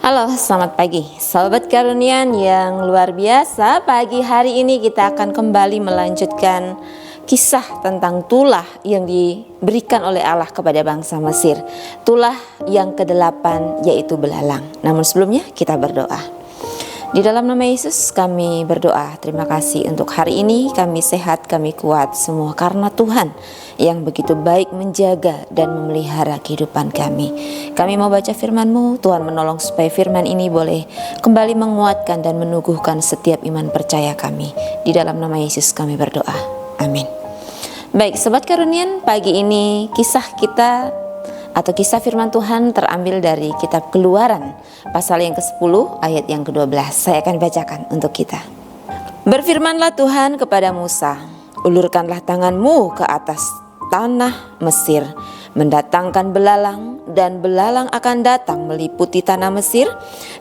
Halo, selamat pagi Sahabat Karunian yang luar biasa. Pagi hari ini kita akan kembali melanjutkan kisah tentang tulah yang diberikan oleh Allah kepada bangsa Mesir. Tulah yang ke-8 yaitu belalang. Namun sebelumnya kita berdoa. Di dalam nama Yesus kami berdoa, terima kasih untuk hari ini, kami sehat, kami kuat semua karena Tuhan yang begitu baik menjaga dan memelihara kehidupan kami. Kami mau baca firman-Mu, Tuhan menolong supaya firman ini boleh kembali menguatkan dan meneguhkan setiap iman percaya kami. Di dalam nama Yesus kami berdoa, amin. Baik Sobat Karunian, pagi ini kisah kita atau kisah firman Tuhan terambil dari kitab Keluaran pasal yang ke-10 ayat yang ke-12. Saya akan bacakan untuk kita. Berfirmanlah Tuhan kepada Musa, ulurkanlah tanganmu ke atas tanah Mesir, mendatangkan belalang, dan belalang akan datang meliputi tanah Mesir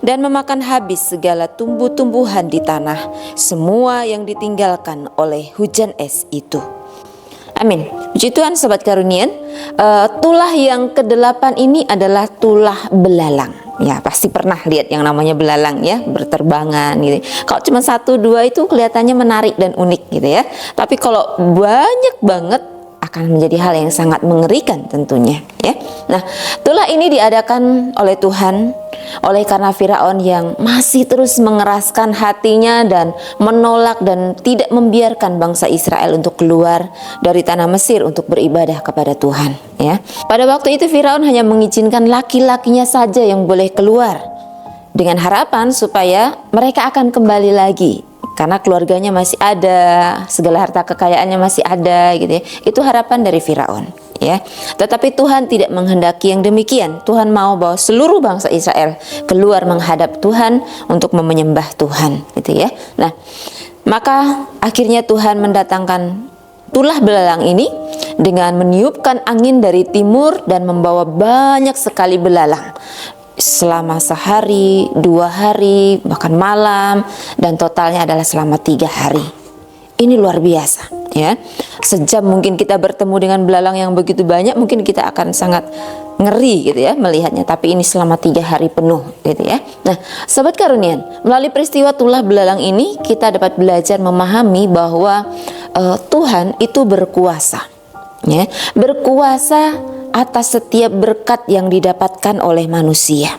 dan memakan habis segala tumbuh-tumbuhan di tanah, semua yang ditinggalkan oleh hujan es itu. Amin. Puji Tuhan Sobat Karunian. Tulah yang ke-8 ini adalah tulah belalang. Ya, pasti pernah lihat yang namanya belalang ya, berterbangan gitu. Kalau cuma 1-2 itu kelihatannya menarik dan unik gitu ya. Tapi kalau banyak banget akan menjadi hal yang sangat mengerikan tentunya ya. Nah, tulah ini diadakan oleh Tuhan oleh karena Firaun yang masih terus mengeraskan hatinya dan menolak dan tidak membiarkan bangsa Israel untuk keluar dari tanah Mesir untuk beribadah kepada Tuhan ya. Pada waktu itu Firaun hanya mengizinkan laki-lakinya saja yang boleh keluar dengan harapan supaya mereka akan kembali lagi karena keluarganya masih ada, segala harta kekayaannya masih ada gitu ya. Itu harapan dari Firaun ya. Tetapi Tuhan tidak menghendaki yang demikian. Tuhan mau bahwa seluruh bangsa Israel keluar menghadap Tuhan untuk menyembah Tuhan gitu ya. Nah, maka akhirnya Tuhan mendatangkan tulah belalang ini dengan meniupkan angin dari timur dan membawa banyak sekali belalang. Selama sehari, 2 hari, bahkan malam, dan totalnya adalah selama 3 hari. Ini luar biasa ya. Sejam mungkin kita bertemu dengan belalang yang begitu banyak, mungkin kita akan sangat ngeri gitu ya melihatnya. Tapi ini selama 3 hari penuh gitu ya. Nah Sobat Karunian, melalui peristiwa tulah belalang ini kita dapat belajar memahami bahwa Tuhan itu berkuasa ya. Berkuasa atas setiap berkat yang didapatkan oleh manusia.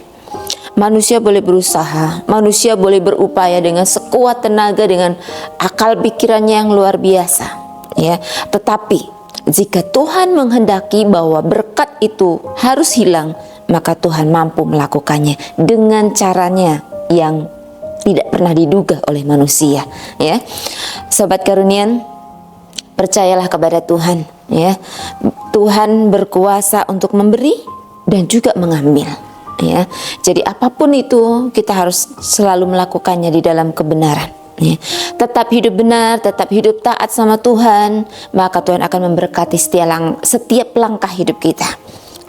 Manusia boleh berusaha, manusia boleh berupaya dengan sekuat tenaga, dengan akal pikirannya yang luar biasa ya. Tetapi jika Tuhan menghendaki bahwa berkat itu harus hilang, maka Tuhan mampu melakukannya dengan caranya yang tidak pernah diduga oleh manusia ya. Sobat Karunian, percayalah kepada Tuhan ya. Tuhan berkuasa untuk memberi dan juga mengambil ya. Jadi apapun itu kita harus selalu melakukannya di dalam kebenaran ya. Tetap hidup benar, tetap hidup taat sama Tuhan, maka Tuhan akan memberkati setiap langkah hidup kita.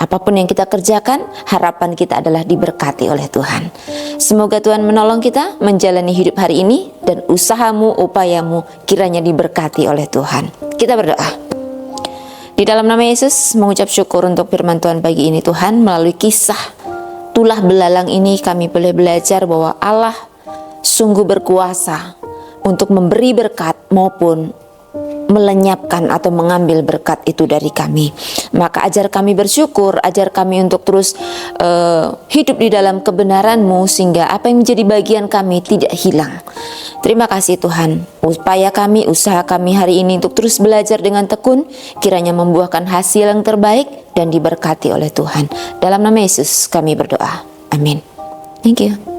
Apapun yang kita kerjakan, harapan kita adalah diberkati oleh Tuhan. Semoga Tuhan menolong kita menjalani hidup hari ini, dan usahamu, upayamu kiranya diberkati oleh Tuhan. Kita berdoa. Di dalam nama Yesus mengucap syukur untuk firman Tuhan pagi ini Tuhan. Melalui kisah tulah belalang ini kami boleh belajar bahwa Allah sungguh berkuasa untuk memberi berkat maupun melenyapkan atau mengambil berkat itu dari kami. Maka ajar kami bersyukur, ajar kami untuk terus hidup di dalam kebenaran-Mu sehingga apa yang menjadi bagian kami tidak hilang. Terima kasih Tuhan. Upaya kami, usaha kami hari ini untuk terus belajar dengan tekun kiranya membuahkan hasil yang terbaik dan diberkati oleh Tuhan. Dalam nama Yesus kami berdoa. Amin. Thank you.